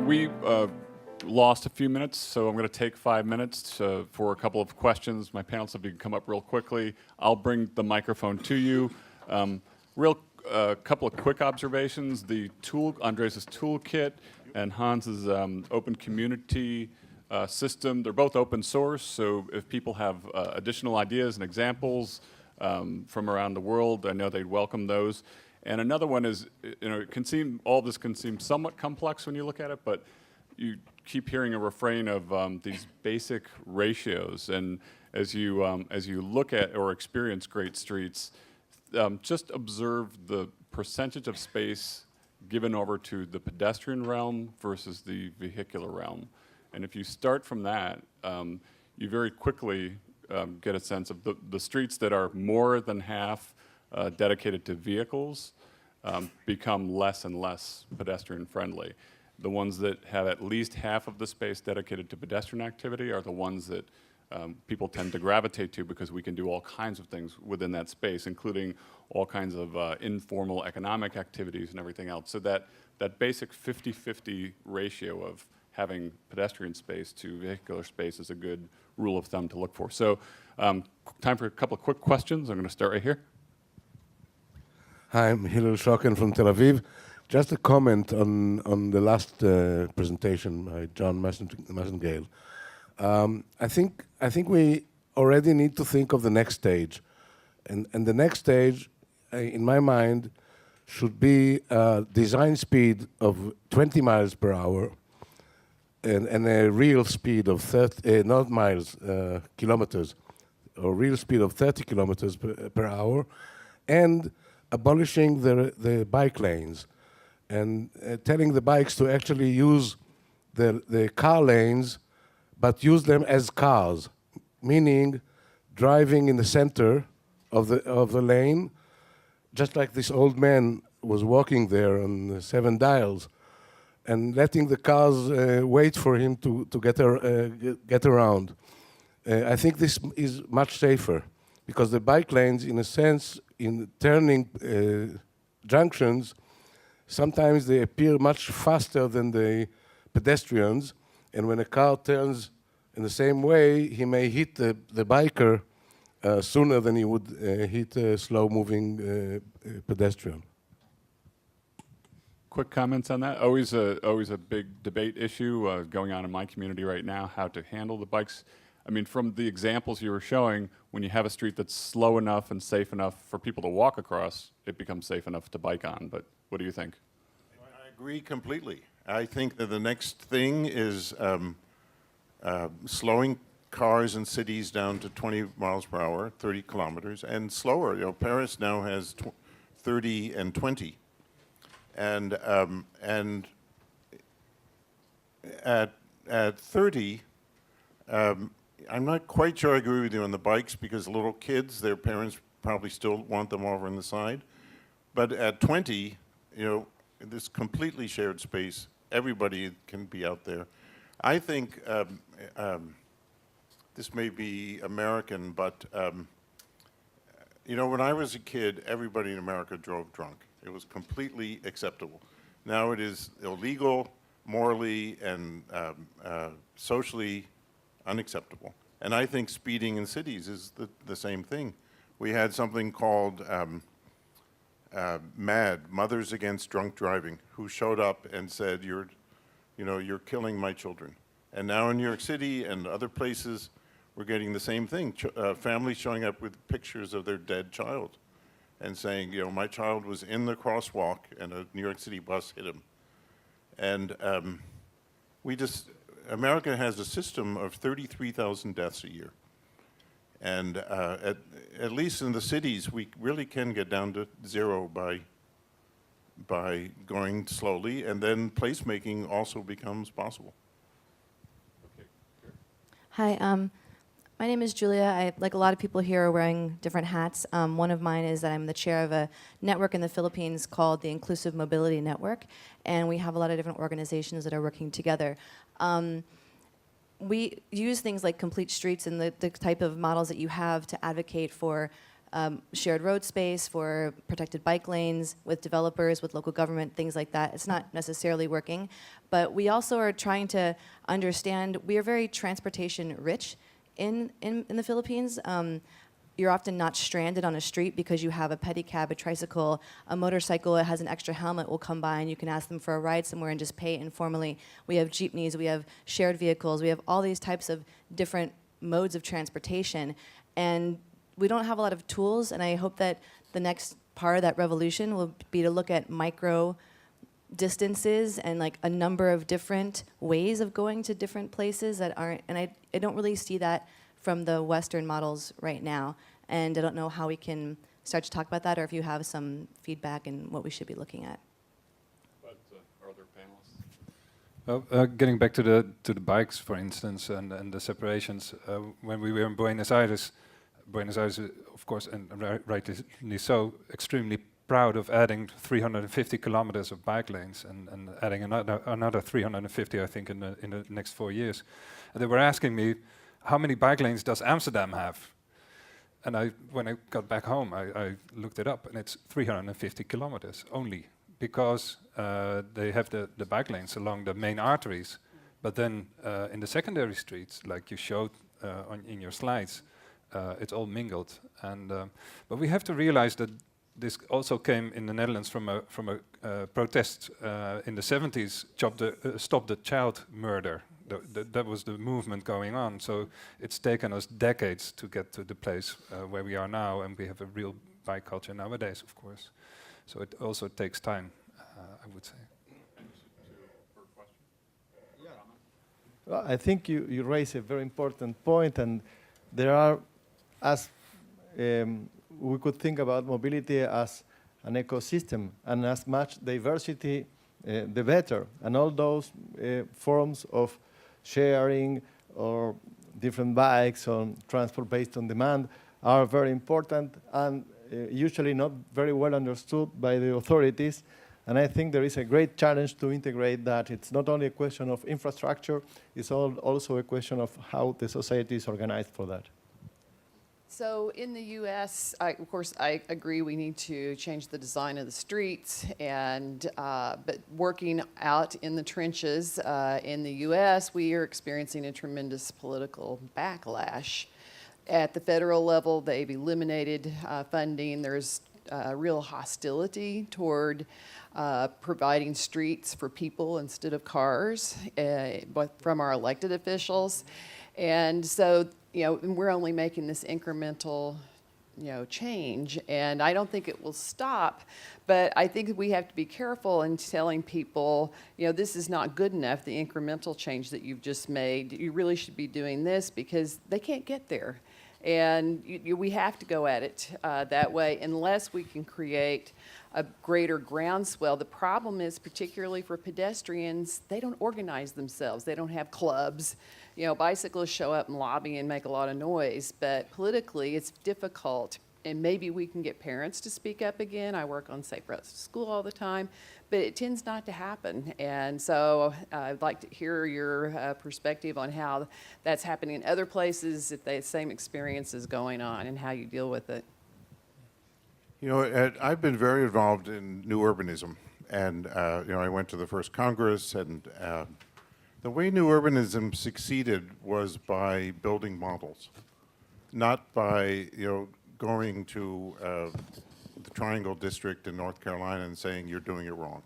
we lost a few minutes, so I'm going to take 5 minutes for a couple of questions. My panelists, if you can come up real quickly, I'll bring the microphone to you. Couple of quick observations. The tool, Andres' toolkit and Hans's open community system, they're both open source, so if people have additional ideas and examples from around the world, I know they'd welcome those. And another one is, it can seem, all this can seem somewhat complex when you look at it, but you keep hearing a refrain of these basic ratios. And as you look at or experience great streets, just observe the percentage of space given over to the pedestrian realm versus the vehicular realm. And if you start from that, you very quickly get a sense of the streets that are more than half dedicated to vehicles become less and less pedestrian friendly. The ones that have at least half of the space dedicated to pedestrian activity are the ones that people tend to gravitate to because we can do all kinds of things within that space, including all kinds of informal economic activities and everything else. So that basic 50-50 ratio of having pedestrian space to vehicular space is a good rule of thumb to look for. So time for a couple of quick questions. I'm going to start right here. Hi, I'm Hillel Shoken from Tel Aviv. Just a comment on the last presentation by John Massengale. I think we already need to think of the next stage, and the next stage, in my mind, should be design speed of 20 miles per hour, and a real speed of 30, not miles, kilometers, or real speed of 30 kilometers per hour, and abolishing the bike lanes, and telling the bikes to actually use the car lanes, but use them as cars, meaning driving in the center of the lane, just like this old man was walking there on the 7 Dials, and letting the cars wait for him to get around. I think this is much safer, because the bike lanes, in a sense, in turning junctions, sometimes they appear much faster than the pedestrians, and when a car turns in the same way, he may hit the biker sooner than he would hit a slow-moving pedestrian. Quick comments on that. Always a big debate issue going on in my community right now, how to handle the bikes. I mean, from the examples you were showing, when you have a street that's slow enough and safe enough for people to walk across, it becomes safe enough to bike on. But what do you think? I agree completely. I think that the next thing is slowing cars in cities down to 20 miles per hour, 30 kilometers, and slower. Paris now has 30 and 20. And at 30, I'm not quite sure I agree with you on the bikes, because little kids, their parents probably still want them over on the side. But at 20, this completely shared space, everybody can be out there. I think this may be American, but when I was a kid, everybody in America drove drunk. It was completely acceptable. Now it is illegal, morally, and socially unacceptable. And I think speeding in cities is the same thing. We had something called MAD, Mothers Against Drunk Driving, who showed up and said, you're killing my children. And now in New York City and other places, we're getting the same thing. Families showing up with pictures of their dead child and saying, my child was in the crosswalk and a New York City bus hit him. And America has a system of 33,000 deaths a year. And at least in the cities, we really can get down to zero by going slowly, and then placemaking also becomes possible. Hi, my name is Julia. Like a lot of people here, are wearing different hats. One of mine is that I'm the chair of a network in the Philippines called the Inclusive Mobility Network, and we have a lot of different organizations that are working together. We use things like complete streets and the type of models that you have to advocate for shared road space, for protected bike lanes with developers, with local government, things like that. It's not necessarily working. But we also are trying to understand, we are very transportation rich in the Philippines. You're often not stranded on a street because you have a pedicab, a tricycle, a motorcycle that has an extra helmet will come by and you can ask them for a ride somewhere and just pay informally. We have jeepneys, we have shared vehicles, we have all these types of different modes of transportation. And we don't have a lot of tools, and I hope that the next part of that revolution will be to look at micro distances and like a number of different ways of going to different places that aren't, and I don't really see that from the Western models right now. And I don't know how we can start to talk about that, or if you have some feedback and what we should be looking at. But are there panelists? Well, getting back to the bikes, for instance, and the separations. When we were in Buenos Aires, of course, and rightly so, extremely proud of adding 350 kilometers of bike lanes and adding another 350, I think, in the next 4 years. And they were asking me, how many bike lanes does Amsterdam have? And when I got back home, I looked it up, and it's 350 kilometers only, because they have the bike lanes along the main arteries. But then in the secondary streets, like you showed in your slides, it's all mingled. And but we have to realize that this also came in the Netherlands from a protest in the 70s, stop the child murder. That was the movement going on. So it's taken us decades to get to the place where we are now, and we have a real bike culture nowadays, of course. So it also takes time, I would say. Well, I think you raise a very important point, and there are, as we could think about mobility as an ecosystem, and as much diversity, the better. And all those forms of sharing or different bikes or transport based on demand are very important and usually not very well understood by the authorities. And I think there is a great challenge to integrate that. It's not only a question of infrastructure, it's also a question of how the society is organized for that. So in the U.S., of course, I agree we need to change the design of the streets, and but working out in the trenches in the U.S., we are experiencing a tremendous political backlash. At the federal level, they've eliminated funding. There's real hostility toward providing streets for people instead of cars, but from our elected officials. And so, we're only making this incremental, change, and I don't think it will stop, but I think we have to be careful in telling people, this is not good enough, the incremental change that you've just made. You really should be doing this, because they can't get there. And we have to go at it that way unless we can create a greater groundswell. The problem is, particularly for pedestrians, they don't organize themselves. They don't have clubs. Bicyclists show up and lobby and make a lot of noise, but politically it's difficult. And maybe we can get parents to speak up again. I work on safe routes to school all the time, but it tends not to happen. And so I'd like to hear your perspective on how that's happening in other places, if the same experience is going on, and how you deal with it. I've been very involved in new urbanism, and I went to the first Congress, and the way new urbanism succeeded was by building models, not by going to the Triangle District in North Carolina and saying you're doing it wrong.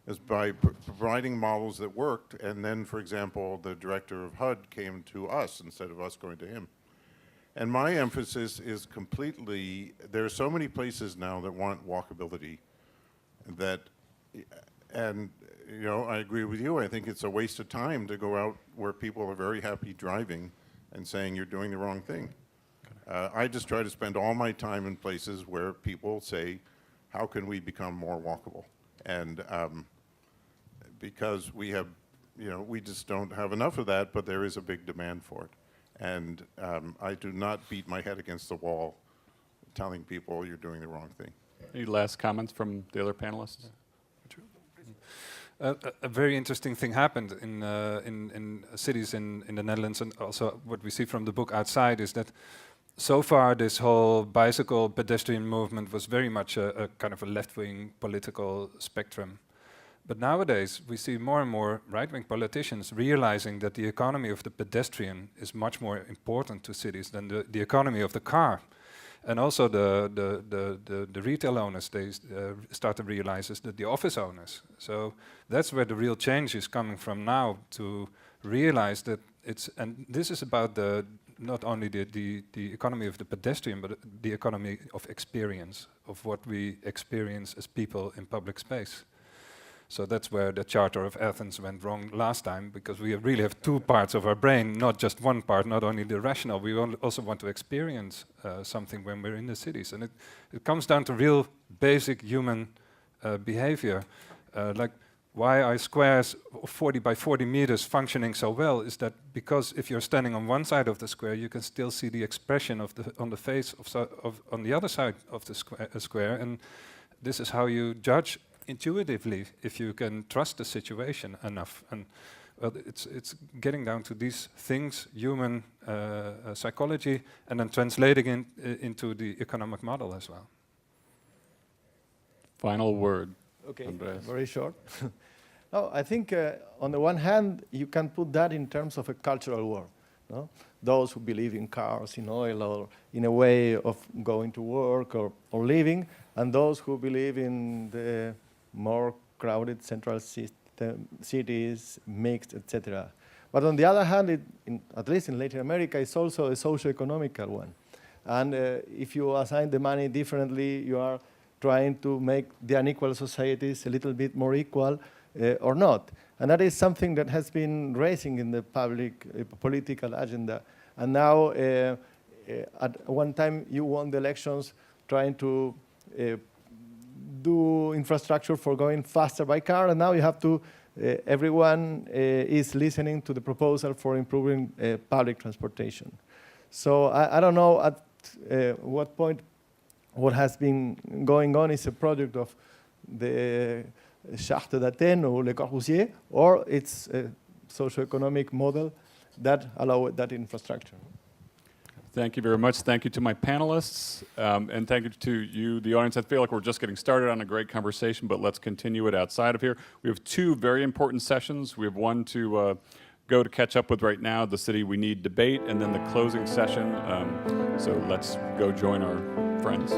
It's by providing models that worked, and then, for example, the director of HUD came to us instead of us going to him. And my emphasis is completely, there are so many places now that want walkability that, and I agree with you, I think it's a waste of time to go out where people are very happy driving and saying you're doing the wrong thing. I just try to spend all my time in places where people say, how can we become more walkable? And because we have, we just don't have enough of that, but there is a big demand for it. And I do not beat my head against the wall telling people you're doing the wrong thing. Any last comments from the other panelists? A very interesting thing happened in cities in the Netherlands, and also what we see from the book outside is that so far, this whole bicycle pedestrian movement was very much a kind of a left-wing political spectrum. But nowadays, we see more and more right-wing politicians realizing that the economy of the pedestrian is much more important to cities than the economy of the car. And also the retail owners, they start to realize is that the office owners. So that's where the real change is coming from now, to realize that it's, and this is about the not only the economy of the pedestrian, but the economy of experience, of what we experience as people in public space. So that's where the Charter of Athens went wrong last time, because we really have two parts of our brain, not just one part, not only the rational. We also want to experience something when we're in the cities. And it comes down to real basic human behavior. Like, why are squares of 40 by 40 meters functioning so well is that because if you're standing on one side of the square, you can still see the expression of on the face of on the other side of the square. And this is how you judge intuitively if you can trust the situation enough. And well, it's getting down to these things, human psychology, and then translating into the economic model as well. Final word. Okay, Andreas. very short. No, I think on the one hand, you can put that in terms of a cultural war. No? Those who believe in cars, in oil, or in a way of going to work or living, and those who believe in the more crowded central system, cities, mixed, etc. But on the other hand, at least in Latin America, it's also a socio-economical one. And if you assign the money differently, you are trying to make the unequal societies a little bit more equal or not. And that is something that has been raising in the public political agenda. And now, at one time, you won the elections trying to do infrastructure for going faster by car, and now you have to, everyone is listening to the proposal for improving public transportation. So I don't know at what point what has been going on is a product of the Charte d'Athènes or Le Corbusier, or it's a socio-economic model that allows that infrastructure. Thank you very much. Thank you to my panelists, and thank you to you, the audience. I feel like we're just getting started on a great conversation, but let's continue it outside of here. We have two very important sessions. We have one to go to catch up with right now, the City We Need debate, and then the closing session. So let's go join our friends.